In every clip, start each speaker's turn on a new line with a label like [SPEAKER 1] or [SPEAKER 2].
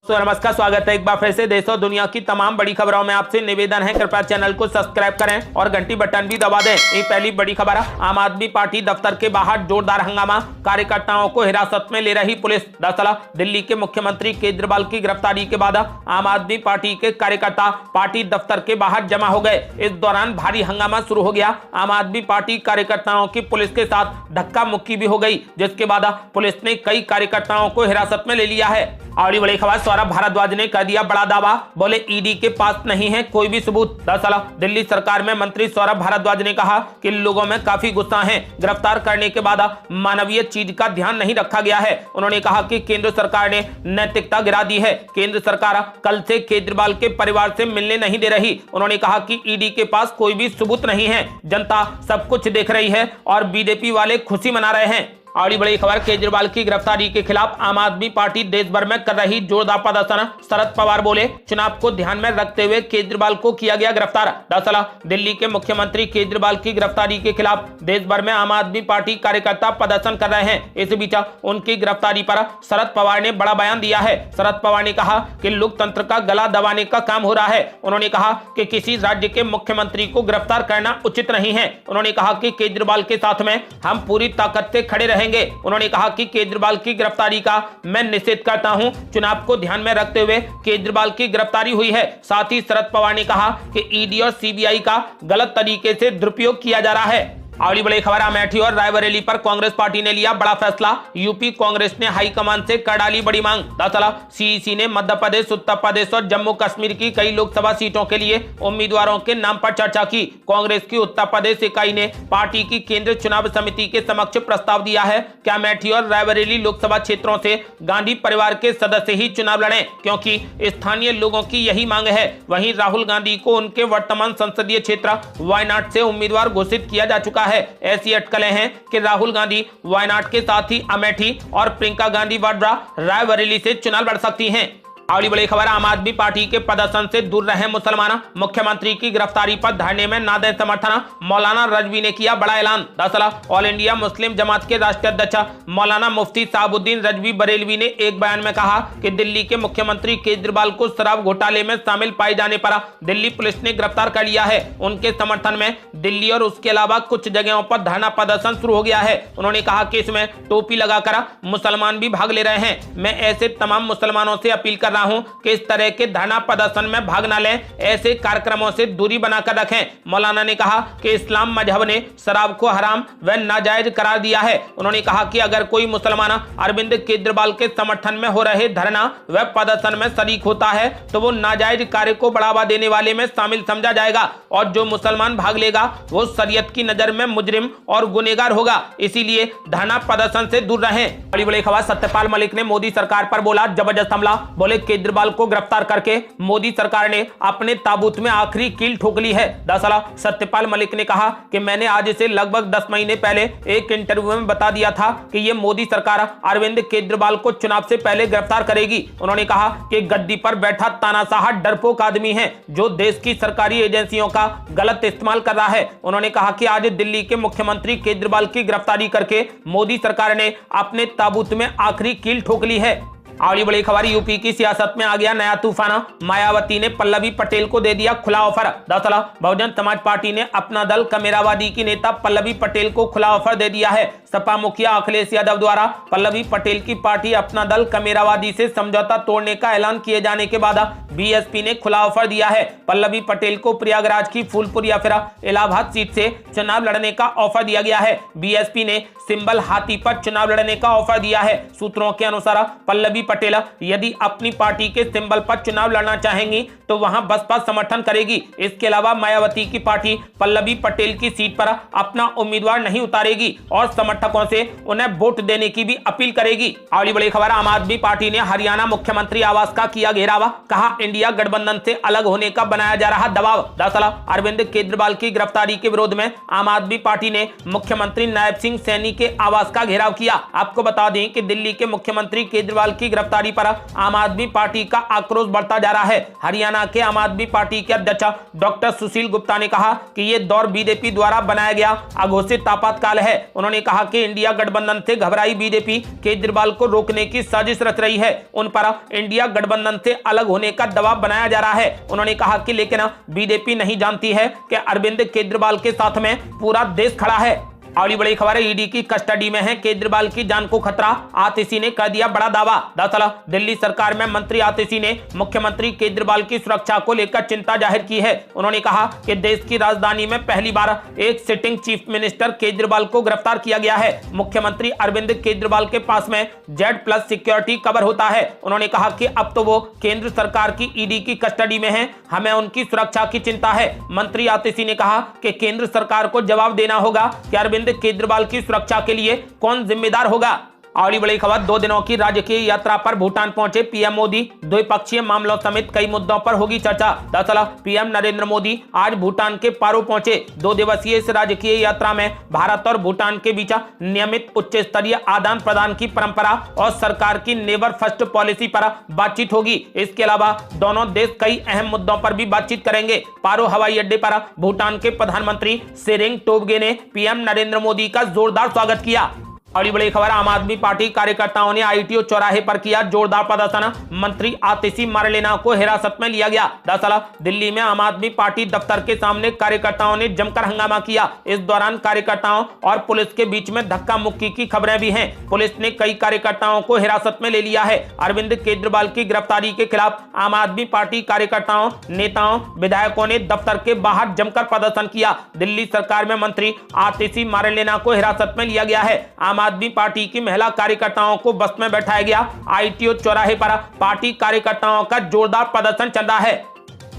[SPEAKER 1] तो नमस्कार, स्वागत है एक बार फिर से देश और दुनिया की तमाम बड़ी खबरों में। आपसे निवेदन है, कृपया चैनल को सब्सक्राइब करें और घंटी बटन भी दबा दें। ये पहली बड़ी खबर है। आम आदमी पार्टी दफ्तर के बाहर जोरदार हंगामा, कार्यकर्ताओं को हिरासत में ले रही पुलिस। दरअसल दिल्ली के मुख्यमंत्री केजरीवाल की गिरफ्तारी के बाद आम आदमी पार्टी के कार्यकर्ता पार्टी दफ्तर के बाहर जमा हो गए। इस दौरान भारी हंगामा शुरू हो गया। आम आदमी पार्टी कार्यकर्ताओं की पुलिस के साथ धक्का मुक्की भी हो गई, जिसके बाद पुलिस ने कई कार्यकर्ताओं को हिरासत में ले लिया है। और बड़ी खबर, सौरभ भारद्वाज ने कर दिया बड़ा दावा, बोले ईडी के पास नहीं है कोई भी सबूत। दरअसल दिल्ली सरकार में मंत्री सौरभ भारद्वाज ने कहा कि लोगों में काफी गुस्सा है, गिरफ्तार करने के बाद मानवीय चीज का ध्यान नहीं रखा गया है। उन्होंने कहा कि केंद्र सरकार ने नैतिकता गिरा दी है। केंद्र सरकार कल से केजरीवाल के परिवार से मिलने नहीं दे रही। उन्होंने कहा कि ईडी के पास कोई भी सबूत नहीं है, जनता सब कुछ देख रही है और बीजेपी वाले खुशी मना रहे हैं। और बड़ी खबर, केजरीवाल की गिरफ्तारी के खिलाफ आम आदमी पार्टी देश भर में कर रही जोरदार प्रदर्शन। शरद पवार बोले, चुनाव को ध्यान में रखते हुए केजरीवाल को किया गया गिरफ्तार। दरअसल दिल्ली के मुख्यमंत्री केजरीवाल की गिरफ्तारी के खिलाफ देश भर में आम आदमी पार्टी कार्यकर्ता प्रदर्शन कर रहे हैं। इस बीच उनकी गिरफ्तारी पर शरद पवार ने बड़ा बयान दिया है। शरद पवार ने कहा कि लोकतंत्र का गला दबाने का काम हो रहा है। उन्होंने कहा कि किसी राज्य के मुख्यमंत्री को गिरफ्तार करना उचित नहीं है। उन्होंने कहा कि केजरीवाल के साथ में हम पूरी ताकत से खड़े रहेंगे। उन्होंने कहा कि केजरीवाल की गिरफ्तारी का मैं निषेध करता हूं। चुनाव को ध्यान में रखते हुए केजरीवाल की गिरफ्तारी हुई है। साथ ही शरद पवार ने कहा कि ईडी और सीबीआई का गलत तरीके से दुरुपयोग किया जा रहा है। अगली बड़ी खबर, अमेठी और रायबरेली पर कांग्रेस पार्टी ने लिया बड़ा फैसला। यूपी कांग्रेस ने हाईकमान से कर डाली बड़ी मांग। दरअसल सीईसी ने मध्य प्रदेश, उत्तर प्रदेश और जम्मू कश्मीर की कई लोकसभा सीटों के लिए उम्मीदवारों के नाम पर चर्चा की। कांग्रेस की उत्तर प्रदेश इकाई ने पार्टी की केंद्रीय चुनाव समिति के समक्ष प्रस्ताव दिया है कि अमेठी और रायबरेली लोकसभा क्षेत्रों से गांधी परिवार के सदस्य ही चुनाव लड़ें, क्योंकि स्थानीय लोगों की यही मांग है। वहीं राहुल गांधी को उनके वर्तमान संसदीय क्षेत्र वायनाड से उम्मीदवार घोषित किया जा चुका है। ऐसी अटकलें हैं कि राहुल गांधी वायनाड के साथ ही अमेठी और प्रियंका गांधी वाड्रा रायबरेली से चुनाव लड़ सकती हैं। अगली बड़ी खबर, आम आदमी पार्टी के प्रदर्शन से दूर रहे मुसलमान, मुख्यमंत्री की गिरफ्तारी पर धरने में ना दें समर्थन। मौलाना रजवी ने किया बड़ा ऐलान। दरअसल ऑल इंडिया मुस्लिम जमात के राष्ट्रीय अध्यक्ष मौलाना मुफ्ती साहबुद्दीन रजवी बरेलवी ने एक बयान में कहा कि दिल्ली के मुख्यमंत्री केजरीवाल को शराब घोटाले में शामिल पाए जाने पर दिल्ली पुलिस ने गिरफ्तार कर लिया है। उनके समर्थन में दिल्ली और उसके अलावा कुछ जगहों पर धरना प्रदर्शन शुरू हो गया है। उन्होंने कहा कि इसमें टोपी लगाकर मुसलमान भी भाग ले रहे हैं। मैं ऐसे तमाम मुसलमानों से अपील कर हूं कि इस तरह के धरना प्रदर्शन में भाग न लें, ऐसे कार्यक्रमों से दूरी बनाकर रखें। मौलाना ने कहा कि इस्लाम मजहब ने शराब को हराम व नाजायज करार दिया है। उन्होंने कहा कि अगर कोई मुसलमान अरविंद केजरीवाल के समर्थन में हो रहे धरना व प्रदर्शन में शरीक होता है तो वो नाजायज कार्य को बढ़ावा देने वाले में शामिल समझा जाएगा और जो मुसलमान भाग लेगा वो शरीयत की नजर में मुजरिम और गुनहगार होगा। इसीलिए धरना प्रदर्शन से दूर रहें। बड़ी बड़ी खबर, सत्यपाल मलिक ने मोदी सरकार पर बोला जबरदस्त हमला। बोले केजरीवाल को गिरफ्तार करके मोदी सरकार ने अपने ताबूत में आखिरी कील ठोक ली है। दरअसल सत्यपाल मलिक ने कहा कि मैंने आज से लगभग 10 महीने पहले एक इंटरव्यू में बता दिया था कि ये मोदी सरकार अरविंद केजरीवाल को चुनाव से पहले गिरफ्तार करेगी। उन्होंने कहा कि गद्दी पर बैठा तानाशाह डरपोक आदमी है जो देश की सरकारी एजेंसियों का गलत इस्तेमाल कर रहा है। उन्होंने कहा कि आज दिल्ली के मुख्यमंत्री केजरीवाल की गिरफ्तारी करके मोदी सरकार ने अपने ताबूत में आखिरी कील ठोक ली है। अगली बड़ी खबर, यूपी की सियासत में आ गया नया तूफान। मायावती ने पल्लवी पटेल को दे दिया खुला ऑफर। दरअसल बहुजन समाज पार्टी ने अपना दल कमेरावादी की नेता पल्लवी पटेल को खुला ऑफर दे दिया है। सपा मुखिया अखिलेश यादव द्वारा पल्लवी पटेल की पार्टी अपना दल कमेरावादी से समझौता तोड़ने का ऐलान किए जाने के बाद बीएसपी ने खुला ऑफर दिया है। पल्लवी पटेल को प्रयागराज की फूलपुर या फिर इलाहाबाद सीट से चुनाव लड़ने का ऑफर दिया गया है। बीएसपी ने सिंबल हाथी पर चुनाव लड़ने का ऑफर दिया है। सूत्रों के अनुसार पल्लवी पटेल यदि अपनी पार्टी के सिंबल पर चुनाव लड़ना चाहेंगी तो वहां बसपा समर्थन करेगी। इसके अलावा मायावती की पार्टी पल्लवी पटेल की सीट पर अपना उम्मीदवार नहीं उतारेगी और समर्थकों से उन्हें वोट देने की भी अपील करेगी। अगली बड़ी खबर, आम आदमी पार्टी ने हरियाणा मुख्यमंत्री आवास का किया घेराव। कहा इंडिया गठबंधन से अलग होने का बनाया जा रहा दबाव। दरअसल अरविंद केजरीवाल की गिरफ्तारी के विरोध में आम आदमी पार्टी ने मुख्यमंत्री नायब सिंह सैनी के आवास का घेराव किया। आपको बता दें कि दिल्ली के मुख्यमंत्री केजरीवाल की गिरफ्तारी पर आम आदमी पार्टी का आक्रोश बढ़ता जा रहा है। हरियाणा के आम आदमी पार्टी के अध्यक्ष डॉक्टर सुशील गुप्ता ने कहा कि ये दौर बीजेपी द्वारा बनाया गया अघोषित आपातकाल है। उन्होंने कहा कि इंडिया गठबंधन से घबराई बीजेपी केजरीवाल को रोकने की साजिश रच रही है। उन पर इंडिया गठबंधन से अलग होने का दबाव बनाया जा रहा है। उन्होंने कहा कि लेकिन बीजेपी नहीं जानती है कि अरविंद केजरीवाल के साथ में पूरा देश खड़ा है। अगली बड़ी खबर है, ईडी की कस्टडी में है केजरीवाल की जान को खतरा, आतिशी ने कर दिया बड़ा दावा। दरअसल दिल्ली सरकार में मंत्री आतिशी ने मुख्यमंत्री केजरीवाल की सुरक्षा को लेकर चिंता जाहिर की है। उन्होंने कहा कि देश की राजधानी में पहली बार एक सिटिंग चीफ मिनिस्टर केजरीवाल को गिरफ्तार किया गया है। मुख्यमंत्री अरविंद केजरीवाल के पास में Z+ सिक्योरिटी कवर होता है। उन्होंने कहा कि अब तो वो केंद्र सरकार की ईडी की कस्टडी में है, हमें उनकी सुरक्षा की चिंता है। मंत्री आतिशी ने कहा कि केंद्र सरकार को जवाब देना होगा कि अरविंद केजरीवाल की सुरक्षा के लिए कौन जिम्मेदार होगा। अगली बड़ी खबर, 2 दिनों की राजकीय यात्रा पर भूटान पहुंचे पीएम मोदी, द्विपक्षीय मामलों समेत कई मुद्दों पर होगी चर्चा। दरअसल पीएम नरेंद्र मोदी आज भूटान के पारो पहुंचे। 2 दिवसीय इस राजकीय यात्रा में भारत और भूटान के बीच नियमित उच्च स्तरीय आदान प्रदान की परंपरा और सरकार की नेवर फर्स्ट पॉलिसी पर बातचीत होगी। इसके अलावा दोनों देश कई अहम मुद्दों पर भी बातचीत करेंगे। पारो हवाई अड्डे पर भूटान के प्रधानमंत्री शेरिंग टोब्गे ने पीएम नरेंद्र मोदी का जोरदार स्वागत किया। अगली बड़ी खबर, आम आदमी पार्टी कार्यकर्ताओं ने ITO चौराहे पर किया जोरदार प्रदर्शन, मंत्री आतिशी मारलेना को हिरासत में लिया गया। दरअसल दिल्ली में आम आदमी पार्टी दफ्तर के सामने कार्यकर्ताओं ने जमकर हंगामा किया। इस दौरान कार्यकर्ताओं और पुलिस के बीच में धक्का मुक्की की खबरें भी हैं। पुलिस ने कई कार्यकर्ताओं को हिरासत में ले लिया है। अरविंद केजरीवाल की गिरफ्तारी के खिलाफ आम आदमी पार्टी कार्यकर्ताओं, नेताओं, विधायकों ने दफ्तर के बाहर जमकर प्रदर्शन किया। दिल्ली सरकार में मंत्री आतिशी मारलेना को हिरासत में लिया गया है। आम आदमी पार्टी की महिला कार्यकर्ताओं को बस में बैठाया गया। ITO चौराहे पर पार्टी कार्यकर्ताओं का जोरदार प्रदर्शन चल रहा है।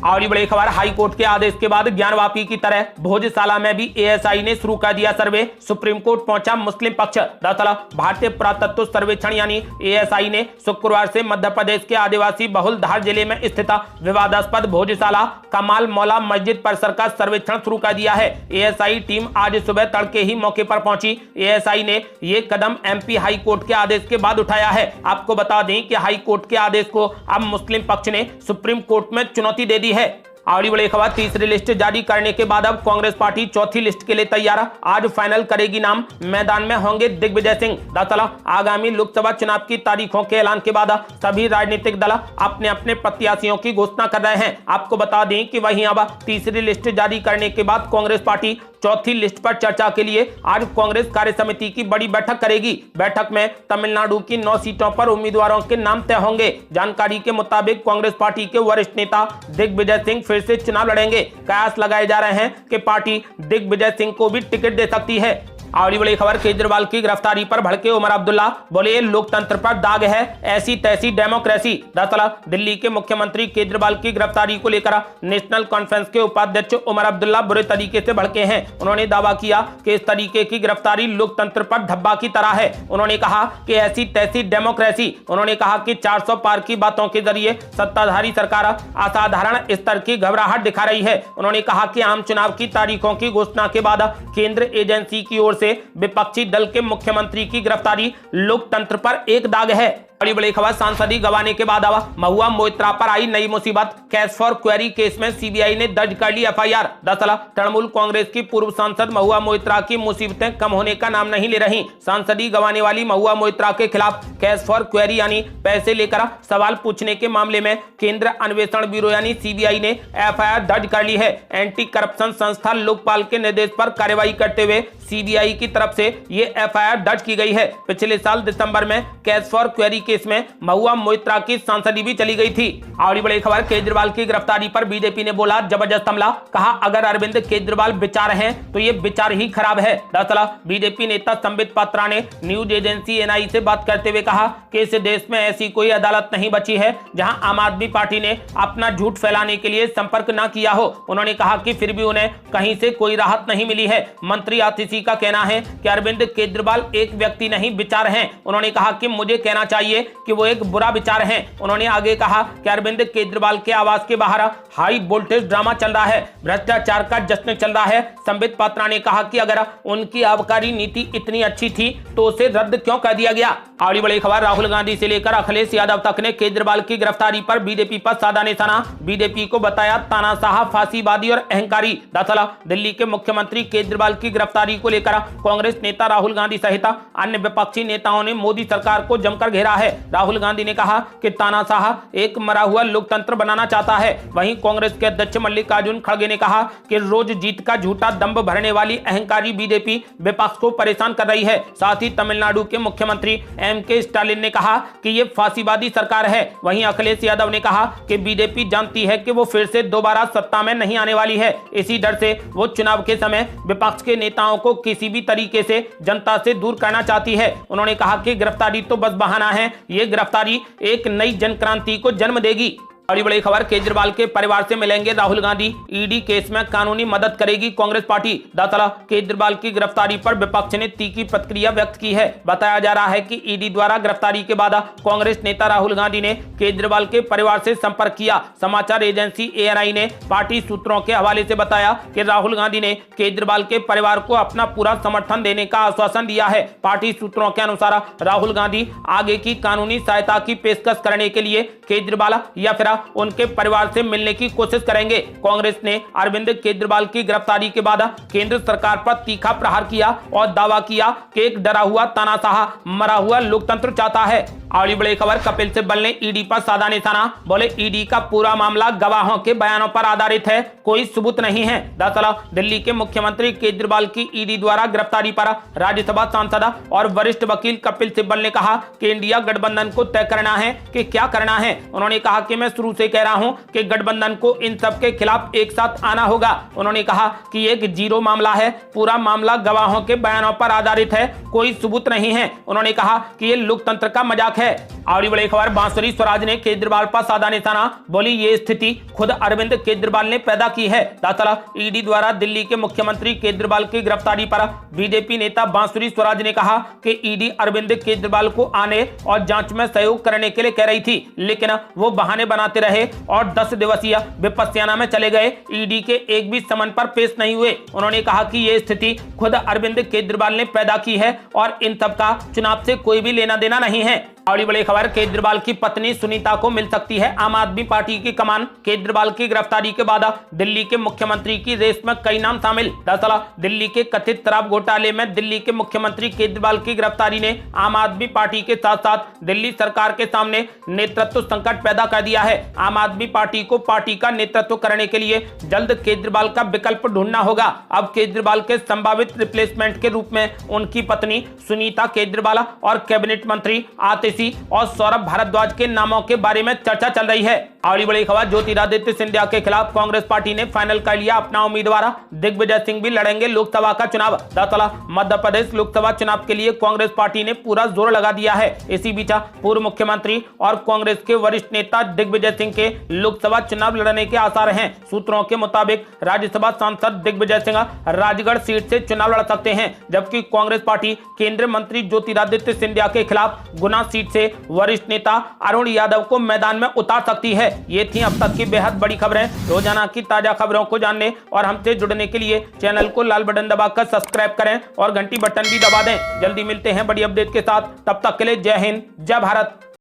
[SPEAKER 1] और बड़ी खबर, हाई कोर्ट के आदेश के बाद ज्ञानवापी की तरह भोजशाला में भी ASI ने शुरू कर दिया सर्वे, सुप्रीम कोर्ट पहुंचा मुस्लिम पक्ष। दरअसल भारतीय पुरातत्व सर्वेक्षण यानी ASI ने शुक्रवार से मध्य प्रदेश के आदिवासी बहुल धार जिले में स्थित विवादास्पद भोजशाला कमाल मौला मस्जिद परिसर का सर्वेक्षण शुरू कर दिया है। ASI टीम आज सुबह तड़के ही मौके पर पहुंची। ASI ने ये कदम MP हाई कोर्ट के आदेश के बाद उठाया है। आपको बता दें कि हाई कोर्ट के आदेश को अब मुस्लिम पक्ष ने सुप्रीम कोर्ट में चुनौती दे दी है। अगली बड़ी खबर, तीसरी लिस्ट जारी करने के बाद अब कांग्रेस पार्टी चौथी लिस्ट के लिए तैयार, आज फाइनल करेगी नाम, मैदान में होंगे दिग्विजय सिंह। दरअसल आगामी लोकसभा चुनाव की तारीखों के ऐलान के बाद सभी राजनीतिक दल अपने अपने प्रत्याशियों की घोषणा कर रहे हैं। आपको बता दें कि वहीं अब तीसरी लिस्ट जारी करने के बाद कांग्रेस पार्टी चौथी लिस्ट पर चर्चा के लिए आज कांग्रेस कार्य समिति की बड़ी बैठक करेगी। बैठक में तमिलनाडु की 9 सीटों पर उम्मीदवारों के नाम तय होंगे। जानकारी के मुताबिक कांग्रेस पार्टी के वरिष्ठ नेता दिग्विजय सिंह फिर से चुनाव लड़ेंगे। कयास लगाए जा रहे हैं कि पार्टी दिग्विजय सिंह को भी टिकट दे सकती है। अगली बड़ी खबर, केजरीवाल की गिरफ्तारी पर भड़के उमर अब्दुल्ला, बोले लोकतंत्र पर दाग है, ऐसी तैसी डेमोक्रेसी। दरअसल दिल्ली के मुख्यमंत्री केजरीवाल की गिरफ्तारी को लेकर नेशनल कॉन्फ्रेंस के उपाध्यक्ष उमर अब्दुल्ला बुरे तरीके से भड़के हैं। उन्होंने दावा किया कि इस तरीके की गिरफ्तारी लोकतंत्र पर धब्बा की तरह है। उन्होंने कहा कि ऐसी तैसी डेमोक्रेसी। उन्होंने कहा कि 400 पार की बातों के जरिए सत्ताधारी सरकार असाधारण स्तर की घबराहट दिखा रही है। उन्होंने कहा कि आम चुनाव की तारीखों की घोषणा के बाद केंद्र एजेंसी की ओर से विपक्षी दल के मुख्यमंत्री की गिरफ्तारी लोकतंत्र पर एक दाग है। बड़ी बड़ी खबर, सांसदी गंवाने के बाद अब महुआ मोइत्रा पर आई नई मुसीबत, कैश फॉर क्वेरी केस में सीबीआई ने दर्ज कर ली FIR। दरअसल तृणमूल कांग्रेस की पूर्व सांसद महुआ मोइत्रा की मुसीबतें कम होने का नाम नहीं ले रही। सांसदी गंवाने वाली महुआ मोइत्रा के खिलाफ कैश फॉर क्वेरी यानी पैसे लेकर सवाल पूछने के मामले में केंद्र अन्वेषण ब्यूरो यानी CBI ने FIR दर्ज कर ली है। एंटी करप्शन संस्था लोकपाल के निर्देश पर कार्रवाई करते हुए CBI की तरफ से ये FIR दर्ज की गई है। पिछले साल दिसंबर में कैश फॉर क्वेरी केस में महुआ मोइत्रा की सांसदी भी चली गई थी। और बड़ी खबर, केजरीवाल की गिरफ्तारी पर बीजेपी ने बोला जबरदस्त हमला, कहा अगर अरविंद केजरीवाल विचार हैं तो ये विचार ही खराब है। दरअसल बीजेपी नेता संबित पात्रा ने न्यूज एजेंसी NI से बात करते हुए कहा कि इस देश में ऐसी कोई अदालत नहीं बची है जहां आम आदमी पार्टी ने अपना झूठ फैलाने के लिए संपर्क न किया हो। उन्होंने कहा कि फिर भी उन्हें कहीं से कोई राहत नहीं मिली है। मंत्री आतिशी का कहना है कि अरविंद केजरीवाल एक व्यक्ति नहीं विचार हैं। उन्होंने कहा कि मुझे कहना चाहिए लिए कि वो एक बुरा विचार है। उन्होंने आगे कहा कि अरविंद केजरीवाल के आवास के बाहर हाई वोल्टेज ड्रामा चल रहा है, भ्रष्टाचार का जश्न चल रहा है। संबित पात्रा ने कहा कि अगर उनकी आबकारी नीति इतनी अच्छी थी तो उसे रद्द क्यों कर दिया गया। अगली बड़ी खबर, राहुल गांधी से लेकर अखिलेश यादव तक ने केजरीवाल की गिरफ्तारी पर बीजेपी पर साधा निशाना। बीजेपी को बताया तानाशाह, फांसीवादी और अहंकारी। दरअसल दिल्ली के मुख्यमंत्री केजरीवाल की गिरफ्तारी को लेकर कांग्रेस नेता राहुल गांधी सहित अन्य विपक्षी नेताओं ने मोदी सरकार को जमकर घेरा है। राहुल गांधी ने कहा कि तानाशाह एक मरा हुआ लोकतंत्र बनाना चाहता है। वहीं कांग्रेस के अध्यक्ष मल्लिकार्जुन खड़गे ने कहा कि रोज जीत का झूठा दंभ भरने वाली अहंकारी बीजेपी विपक्ष को परेशान कर रही है। साथ ही तमिलनाडु के मुख्यमंत्री एम.के. स्टालिन ने कहा कि ये फांसीवादी सरकार है। वहीं अखिलेश यादव ने कहा कि बीजेपी जानती है कि वो फिर से दोबारा सत्ता में नहीं आने वाली है, इसी डर से वो चुनाव के समय विपक्ष के नेताओं को किसी भी तरीके से जनता से दूर करना चाहती है। उन्होंने कहा कि गिरफ्तारी तो बस बहाना है, ये गिरफ्तारी एक नई जनक्रांति को जन्म देगी। बड़ी बड़ी खबर, केजरीवाल के परिवार से मिलेंगे राहुल गांधी, ईडी केस में कानूनी मदद करेगी कांग्रेस पार्टी। दरअसल केजरीवाल की गिरफ्तारी पर विपक्ष ने तीखी प्रतिक्रिया व्यक्त की है। बताया जा रहा है कि ईडी द्वारा गिरफ्तारी के बाद कांग्रेस नेता राहुल गांधी ने केजरीवाल के परिवार से संपर्क किया। समाचार एजेंसी ANI ने पार्टी सूत्रों के हवाले से बताया कि राहुल गांधी ने केजरीवाल के परिवार को अपना पूरा समर्थन देने का आश्वासन दिया है। पार्टी सूत्रों के अनुसार राहुल गांधी आगे की कानूनी सहायता की पेशकश करने के लिए केजरीवाल या फिर उनके परिवार से मिलने की कोशिश करेंगे। कांग्रेस ने अरविंद केजरीवाल की गिरफ्तारी के बाद केंद्र सरकार पर तीखा प्रहार किया और दावा किया कि एक डरा हुआ तानाशाह मरा हुआ लोकतंत्र चाहता है। अगली बड़ी खबर, कपिल सिब्बल ने ईडी पर साधा निशाना। बोले ईडी का पूरा मामला गवाहों के बयानों पर आधारित है, कोई सबूत नहीं है। दरअसल दिल्ली के मुख्यमंत्री केजरीवाल की ईडी द्वारा गिरफ्तारी पर राज्यसभा सांसद और वरिष्ठ वकील कपिल सिब्बल ने कहा कि इंडिया गठबंधन को तय करना है कि क्या करना है। उन्होंने कहा कि मैं शुरू से कह रहा हूं कि गठबंधन को इन सब के खिलाफ एक साथ आना होगा। उन्होंने कहा कि एक जीरो मामला है, पूरा मामला गवाहों के बयानों पर आधारित है, कोई सबूत नहीं है। उन्होंने कहा कि ये लोकतंत्र का मजाक है। अगली बड़ी खबर, बांसुरी स्वराज ने केजरीवाल पर साधा निशाना। बोली ये स्थिति खुद अरविंद केजरीवाल ने पैदा की है। दरअसल ईडी द्वारा दिल्ली के मुख्यमंत्री केजरीवाल की गिरफ्तारी पर बीजेपी नेता बांसुरी स्वराज ने कहा कि ईडी अरविंद केजरीवाल को आने और जांच में सहयोग करने के लिए कह रही थी, लेकिन वो बहाने बनाते रहे और 10 दिवसीय विपस्याना में चले गए। ईडी के एक भी समन पर पेश नहीं हुए। उन्होंने कहा कि यह स्थिति खुद अरविंद केजरीवाल ने पैदा की है और इन सब का चुनाव से कोई भी लेना देना नहीं है। अगली बड़ी खबर, केजरीवाल की पत्नी सुनीता को मिल सकती है आम आदमी पार्टी की कमान। केजरीवाल की गिरफ्तारी के बाद दिल्ली के मुख्यमंत्री की रेस में कई नाम शामिल। दरअसल दिल्ली के कथित शराब घोटाले में दिल्ली के मुख्यमंत्री केजरीवाल की गिरफ्तारी ने आम आदमी पार्टी के साथ साथ दिल्ली सरकार के सामने नेतृत्व संकट पैदा कर दिया है। आम आदमी पार्टी को पार्टी का नेतृत्व करने के लिए जल्द केजरीवाल का विकल्प ढूंढना होगा। अब केजरीवाल के संभावित रिप्लेसमेंट के रूप में उनकी पत्नी सुनीता केजरीवाल और कैबिनेट मंत्री आतिशी और सौरभ भारद्वाज के नामों के बारे में चर्चा चल रही है। अगली बड़ी खबर, ज्योतिरादित्य सिंधिया के खिलाफ कांग्रेस पार्टी ने फाइनल कर लिया अपना उम्मीदवार। दिग्विजय सिंह भी लड़ेंगे लोकसभा का चुनाव। दरअसल मध्य प्रदेश लोकसभा चुनाव के लिए कांग्रेस पार्टी ने पूरा जोर लगा दिया है। इसी बीच पूर्व मुख्यमंत्री और कांग्रेस के वरिष्ठ नेता दिग्विजय सिंह के लोकसभा चुनाव लड़ने के आसार हैं। सूत्रों के मुताबिक राज्यसभा सांसद दिग्विजय सिंह राजगढ़ सीट से चुनाव लड़ सकते हैं, जबकि कांग्रेस पार्टी केंद्रीय मंत्री ज्योतिरादित्य सिंधिया के खिलाफ गुना सीट से वरिष्ठ नेता अरुण यादव को मैदान में उतार सकती है। ये थी अब तक की बेहद बड़ी खबरें। रोजाना की ताजा खबरों को जानने और हमसे जुड़ने के लिए चैनल को लाल बटन दबाकर सब्सक्राइब करें और घंटी बटन भी दबा दें। जल्दी मिलते हैं बड़ी अपडेट के साथ, तब तक के लिए जय हिंद, जय भारत।